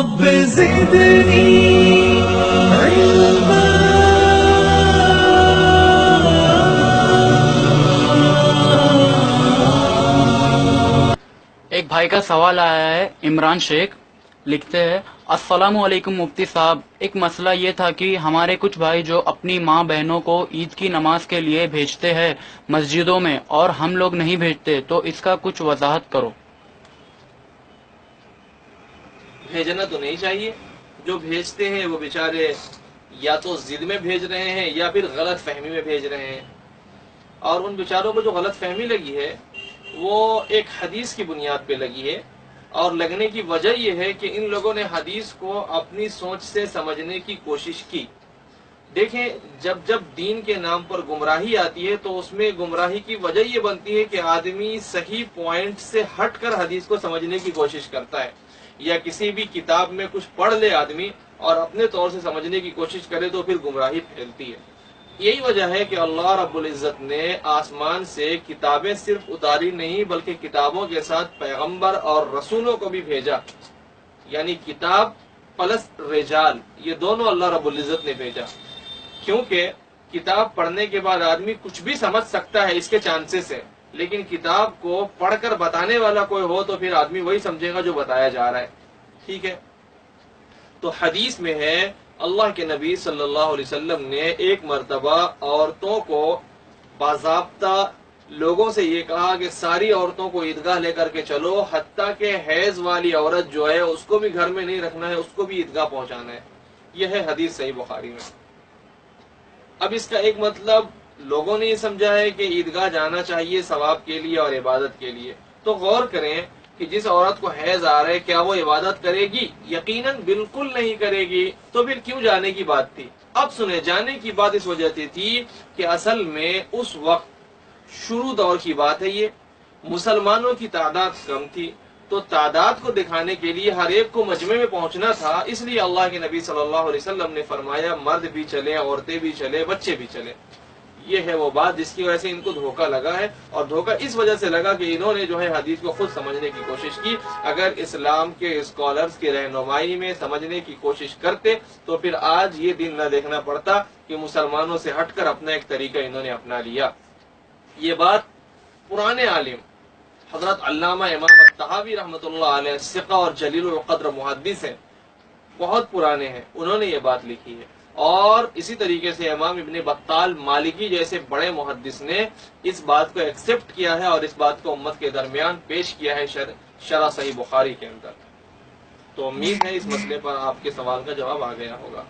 رب زدنی علما. ایک بھائی کا سوال آیا ہے، عمران شیخ لکھتے ہیں، السلام علیکم مفتی صاحب، ایک مسئلہ یہ تھا کہ ہمارے کچھ بھائی جو اپنی ماں بہنوں کو عید کی نماز کے لیے بھیجتے ہیں مسجدوں میں، اور ہم لوگ نہیں بھیجتے، تو اس کا کچھ وضاحت کرو. بھیجنا تو نہیں چاہیے. جو بھیجتے ہیں وہ بیچارے یا تو ضد میں بھیج رہے ہیں یا پھر غلط فہمی میں بھیج رہے ہیں. اور ان بیچاروں کو جو غلط فہمی لگی ہے وہ ایک حدیث کی بنیاد پہ لگی ہے، اور لگنے کی وجہ یہ ہے کہ ان لوگوں نے حدیث کو اپنی سوچ سے سمجھنے کی کوشش کی. دیکھیں، جب دین کے نام پر گمراہی آتی ہے تو اس میں گمراہی کی وجہ یہ بنتی ہے کہ آدمی صحیح پوائنٹ سے ہٹ کر حدیث کو سمجھنے کی کوشش کرتا ہے، یا کسی بھی کتاب میں کچھ پڑھ لے آدمی اور اپنے طور سے سمجھنے کی کوشش کرے تو پھر گمراہی پھیلتی ہے. یہی وجہ ہے کہ اللہ رب العزت نے آسمان سے کتابیں صرف اتاری نہیں بلکہ کتابوں کے ساتھ پیغمبر اور رسولوں کو بھی بھیجا. یعنی کتاب پلس رجال، یہ دونوں اللہ رب العزت نے بھیجا. کیونکہ کتاب پڑھنے کے بعد آدمی کچھ بھی سمجھ سکتا ہے، اس کے چانسز ہے، لیکن کتاب کو پڑھ کر بتانے والا کوئی ہو تو پھر آدمی وہی سمجھے گا جو بتایا جا رہا ہے. ٹھیک ہے، تو حدیث میں ہے اللہ کے نبی صلی اللہ علیہ وسلم نے ایک مرتبہ عورتوں کو باضابطہ لوگوں سے یہ کہا کہ ساری عورتوں کو عیدگاہ لے کر کے چلو، حتیٰ کہ حیض والی عورت جو ہے اس کو بھی گھر میں نہیں رکھنا ہے، اس کو بھی عیدگاہ پہنچانا ہے. یہ ہے حدیث صحیح بخاری میں. اب اس کا ایک مطلب لوگوں نے یہ سمجھا ہے کہ عیدگاہ جانا چاہیے ثواب کے لیے اور عبادت کے لیے. تو غور کریں کہ جس عورت کو حیض آ رہا ہے کیا وہ عبادت کرے گی؟ یقیناً بالکل نہیں کرے گی. تو پھر کیوں جانے کی بات تھی؟ اب سنیں، جانے کی بات اس وجہ سے تھی کہ اصل میں اس وقت شروع دور کی بات ہے، یہ مسلمانوں کی تعداد کم تھی، تو تعداد کو دکھانے کے لیے ہر ایک کو مجمع میں پہنچنا تھا. اس لیے اللہ کے نبی صلی اللہ علیہ وسلم نے فرمایا مرد بھی چلے، عورتیں بھی چلے، بچے بھی چلے. یہ ہے وہ بات جس کی وجہ سے ان کو دھوکہ لگا ہے، اور دھوکہ اس وجہ سے لگا کہ انہوں نے جو ہے حدیث کو خود سمجھنے کی کوشش کی. اگر اسلام کے اسکالرز کی رہنمائی میں سمجھنے کی کوشش کرتے تو پھر آج یہ دن نہ دیکھنا پڑتا کہ مسلمانوں سے ہٹ کر اپنا ایک طریقہ انہوں نے اپنا لیا. یہ بات پرانے عالم حضرت علامہ امام الطحاوی رحمۃ اللہ علیہ، ثقہ اور جلیل القدر محدث ہیں، بہت پرانے ہیں، انہوں نے یہ بات لکھی ہے. اور اسی طریقے سے امام ابن بطال مالکی جیسے بڑے محدث نے اس بات کو ایکسپٹ کیا ہے اور اس بات کو امت کے درمیان پیش کیا ہے شرح صحیح بخاری کے اندر. تو امید ہے اس مسئلے پر آپ کے سوال کا جواب آ گیا ہوگا.